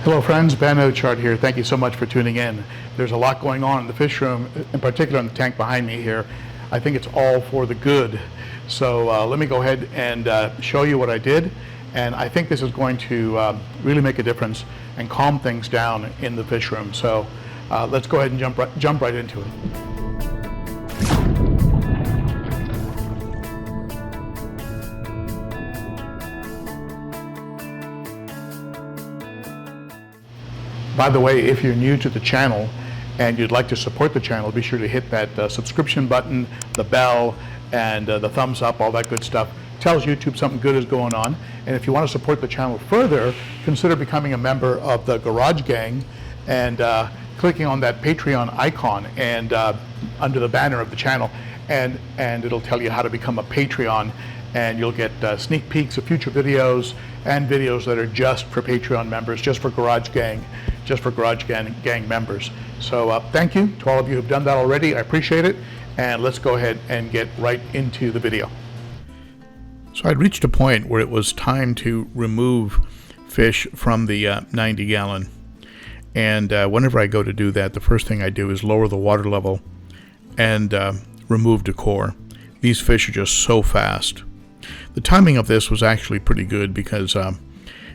Hello friends, Ben Ochart here. Thank you so much for tuning in. There's a lot going on in the fish room, in particular in the tank behind me here. I think it's all for the good. So let me go ahead and show you what I did. And I think this is going to really make a difference and calm things down in the fish room. So let's go ahead and jump right into it. By the way, if you're new to the channel and you'd like to support the channel, be sure to hit that subscription button, the bell, and the thumbs up, all that good stuff. Tells YouTube something good is going on. And if you want to support the channel further, consider becoming a member of the Garage Gang and clicking on that Patreon icon and under the banner of the channel, and it'll tell you how to become a Patreon, and you'll get sneak peeks of future videos and videos that are just for Patreon members, just for Garage Gang members. So thank you to all of you who've done that already. I appreciate it. And let's go ahead and get right into the video. So I'd reached a point where it was time to remove fish from the 90 gallon. And whenever I go to do that, the first thing I do is lower the water level and remove decor. These fish are just so fast. The timing of this was actually pretty good because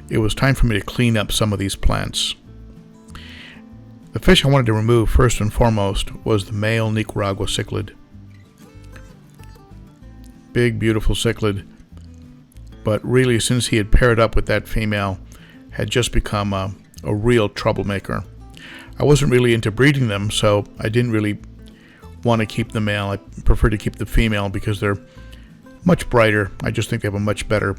it was time for me to clean up some of these plants. The fish I wanted to remove first and foremost was the male Nicaragua cichlid. Big, beautiful cichlid, but really since he had paired up with that female, had just become a real troublemaker. I wasn't really into breeding them, so I didn't really want to keep the male. I prefer to keep the female because they're much brighter. I just think they have a much better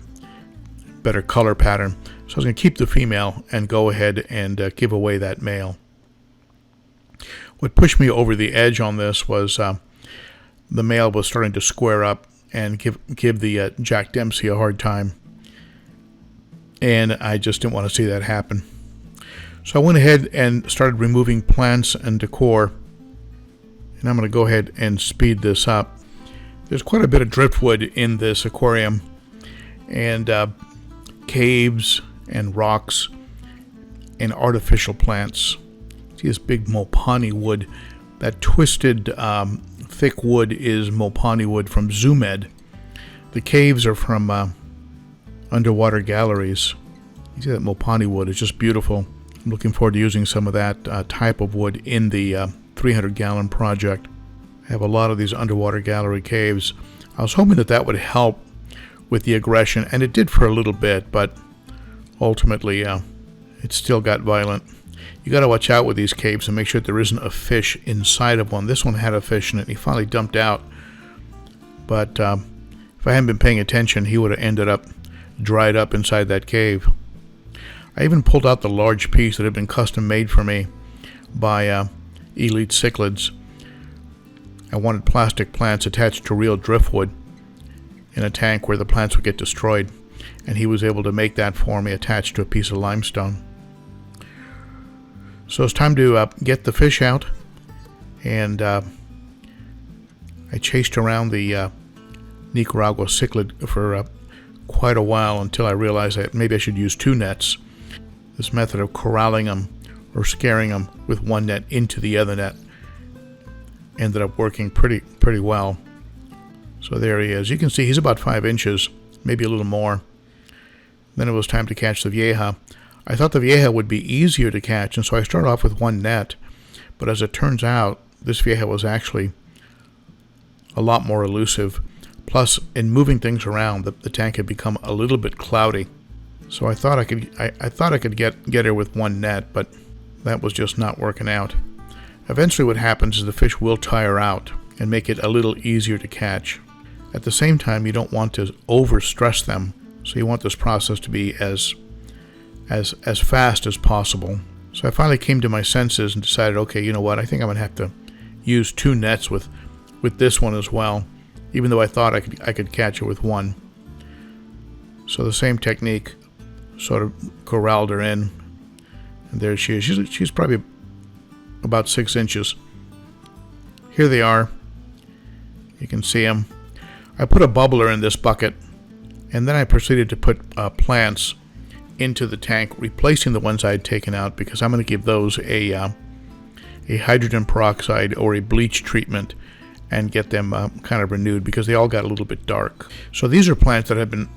color pattern. So I was going to keep the female and go ahead and give away that male. What pushed me over the edge on this was the male was starting to square up and give the Jack Dempsey a hard time. And I just didn't want to see that happen. So I went ahead and started removing plants and decor. And I'm going to go ahead and speed this up. There's quite a bit of driftwood in this aquarium, and caves and rocks and artificial plants. See this big Mopani wood. That twisted thick wood is Mopani wood from Zoomed. The caves are from underwater galleries. You see that Mopani wood is just beautiful. I'm looking forward to using some of that type of wood in the 300 gallon project. I have a lot of these underwater gallery caves. I was hoping that would help with the aggression, and it did for a little bit, but ultimately it still got violent. You got to watch out with these caves and make sure that there isn't a fish inside of one. This one had a fish in it, and he finally dumped out. But if I hadn't been paying attention, he would have ended up dried up inside that cave. I even pulled out the large piece that had been custom made for me by Elite Cichlids. I wanted plastic plants attached to real driftwood in a tank where the plants would get destroyed, and he was able to make that for me attached to a piece of limestone. So it's time to get the fish out, and I chased around the Nicaragua cichlid for quite a while until I realized that maybe I should use 2 nets. This method of corralling them or scaring them with one net into the other net ended up working pretty well. So there he is. You can see he's about 5 inches, maybe a little more. Then it was time to catch the vieja. I thought the vieja would be easier to catch, and so I started off with 1 net. But as it turns out, this vieja was actually a lot more elusive. Plus, in moving things around, the tank had become a little bit cloudy. So I thought I could get her with 1 net, but that was just not working out. Eventually what happens is the fish will tire out and make it a little easier to catch. At the same time, you don't want to overstress them, so you want this process to be as fast as possible. So I finally came to my senses and decided, okay, you know what, I think I'm going to have to use 2 nets with this one as well, even though I thought I could catch her with 1. So the same technique, sort of corralled her in, and there she is. She's probably about 6 inches. Here they are. You can see them. I put a bubbler in this bucket, and then I proceeded to put plants into the tank, replacing the ones I had taken out, because I'm going to give those a hydrogen peroxide or a bleach treatment and get them kind of renewed, because they all got a little bit dark. So these are plants that have been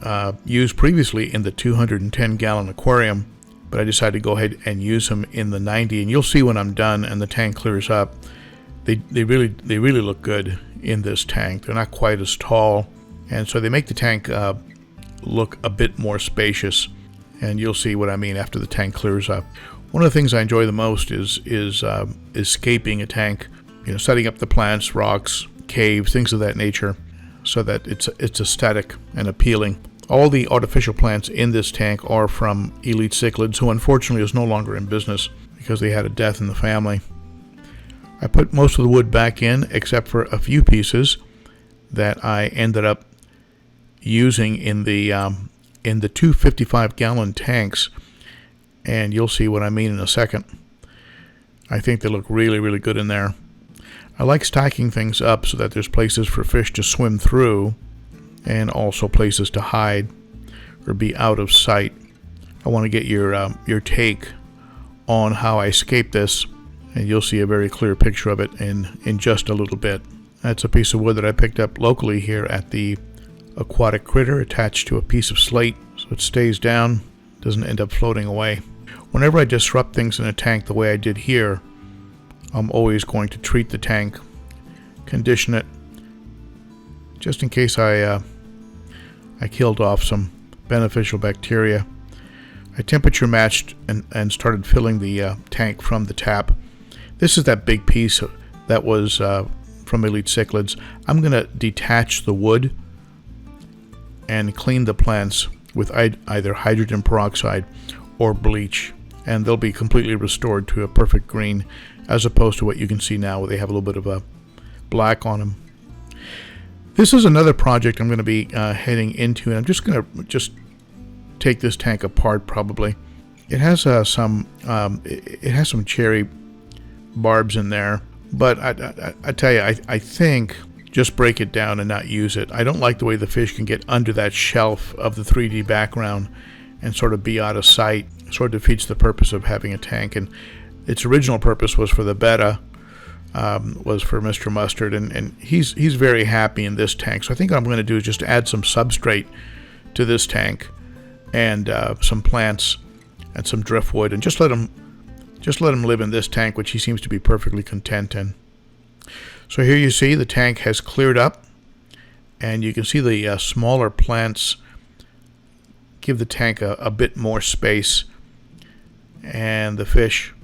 used previously in the 210-gallon aquarium, but I decided to go ahead and use them in the 90, and you'll see when I'm done and the tank clears up, they really look good in this tank. They're not quite as tall, and so they make the tank look a bit more spacious, and you'll see what I mean after the tank clears up. One of the things I enjoy the most is scaping a tank, setting up the plants, rocks, caves, things of that nature, so that it's aesthetic and appealing. All the artificial plants in this tank are from Elite Cichlids, who unfortunately is no longer in business because they had a death in the family. I put most of the wood back in, except for a few pieces that I ended up using in the 255-gallon tanks, and you'll see what I mean in a second. I think they look really, really good in there. I like stacking things up so that there's places for fish to swim through and also places to hide or be out of sight. I want to get your take on how I scape this, and you'll see a very clear picture of it in just a little bit. That's a piece of wood that I picked up locally here at the Aquatic Critter, attached to a piece of slate so it stays down, doesn't end up floating away. Whenever I disrupt things in a tank the way I did here, I'm always going to treat the tank, condition it, just in case I killed off some beneficial bacteria. I temperature matched and started filling the tank from the tap. This is that big piece that was from Elite Cichlids. I'm going to detach the wood and clean the plants with either hydrogen peroxide or bleach, and they'll be completely restored to a perfect green, as opposed to what you can see now where they have a little bit of a black on them. This is another project I'm going to be heading into, and I'm just going to take this tank apart probably. It has some cherry barbs in there, but I tell you, I think just break it down and not use it. I don't like the way the fish can get under that shelf of the 3D background and sort of be out of sight. It sort of defeats the purpose of having a tank, and its original purpose was for the betta, was for Mr. Mustard, and he's very happy in this tank. So I think what I'm going to do is just add some substrate to this tank and some plants and some driftwood, and just let him live in this tank, which he seems to be perfectly content in. So here you see the tank has cleared up, and you can see the smaller plants give the tank a bit more space, and the fish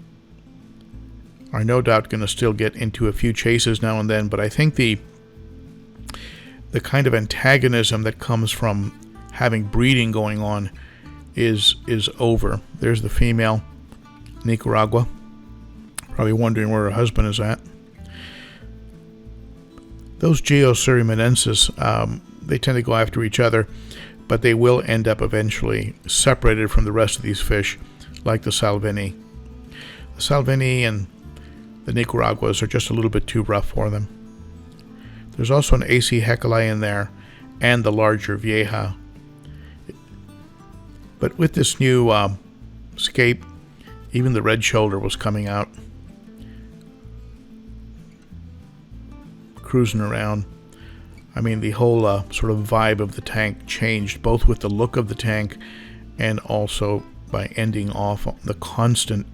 are no doubt going to still get into a few chases now and then, but I think the kind of antagonism that comes from having breeding going on is over. There's the female, Nicaragua, probably wondering where her husband is at. Those Geoceremonensis, they tend to go after each other, but they will end up eventually separated from the rest of these fish, like the Salvini. The Salvini and the Nicaraguas are just a little bit too rough for them. There's also an AC Hecali in there, and the larger Vieja. But with this new scape, even the red shoulder was coming out, cruising around. I mean, the whole sort of vibe of the tank changed, both with the look of the tank and also by ending off the constant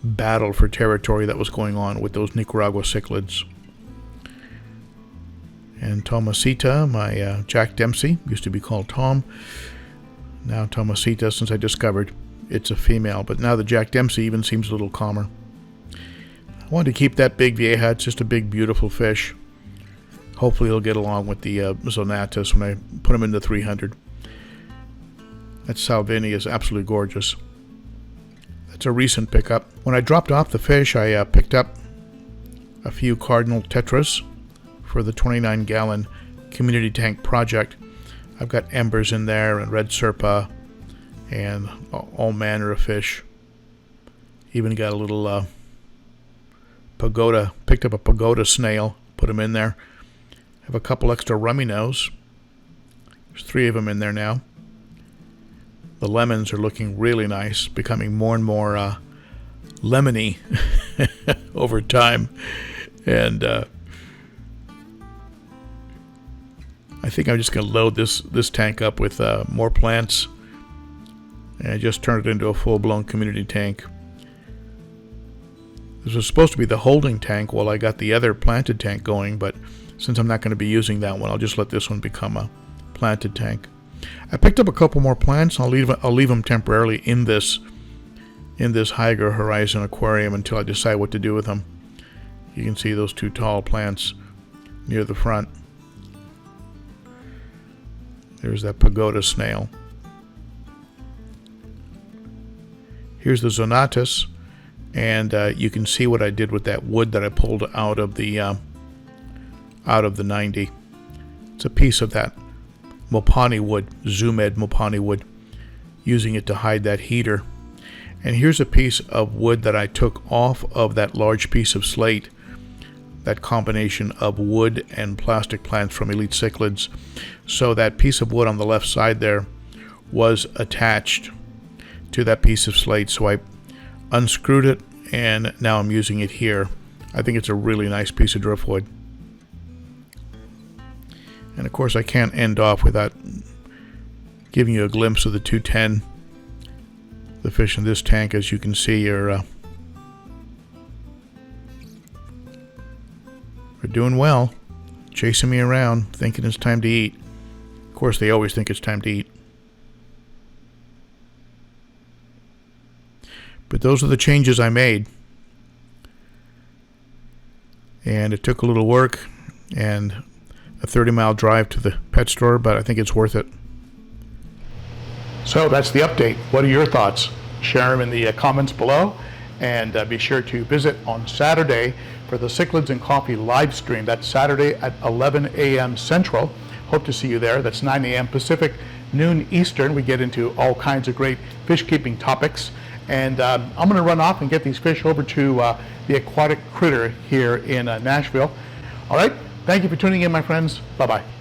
battle for territory that was going on with those Nicaragua cichlids. And Tomasita, my Jack Dempsey, used to be called Tom. Now Tomasita, since I discovered it's a female, but now the Jack Dempsey even seems a little calmer. I wanted to keep that big Vieja. It's just a big, beautiful fish. Hopefully he'll get along with the Zonatus when I put him in the 300. That Salvini is absolutely gorgeous. That's a recent pickup. When I dropped off the fish, I picked up a few cardinal tetras for the 29-gallon community tank project. I've got embers in there and red serpa and all manner of fish. Even got a little pagoda. Picked up a pagoda snail, put him in there. Have a couple extra rummy nose. There's 3 of them in there now. The lemons are looking really nice, becoming more and more lemony over time. And I think I'm just going to load this tank up with more plants. And I just turned it into a full-blown community tank. This was supposed to be the holding tank while I got the other planted tank going, but since I'm not going to be using that one, I'll just let this one become a planted tank. I picked up a couple more plants. I'll leave them temporarily in this Hydra Horizon aquarium until I decide what to do with them. You can see those two tall plants near the front. There's that pagoda snail. Here's the Zonatus, and you can see what I did with that wood that I pulled out of the 90. It's a piece of that Mopani wood, Zoomed Mopani wood, using it to hide that heater. And here's a piece of wood that I took off of that large piece of slate, that combination of wood and plastic plants from Elite Cichlids. So that piece of wood on the left side there was attached to that piece of slate. So I unscrewed it, and now I'm using it here. I think it's a really nice piece of driftwood. And of course I can't end off without giving you a glimpse of the 210. The fish in this tank, as you can see, are doing well, chasing me around, thinking it's time to eat. Of course, they always think it's time to eat. But those are the changes I made. And it took a little work and a 30-mile drive to the pet store, but I think it's worth it. So that's the update. What are your thoughts? Share them in the comments below, and be sure to visit on Saturday for the Cichlids and Coffee live stream. That's Saturday at 11 a.m. Central. Hope to see you there. That's 9 a.m. Pacific, noon Eastern. We get into all kinds of great fish keeping topics. And I'm going to run off and get these fish over to the Aquatic Critter here in Nashville. All right. Thank you for tuning in, my friends. Bye-bye.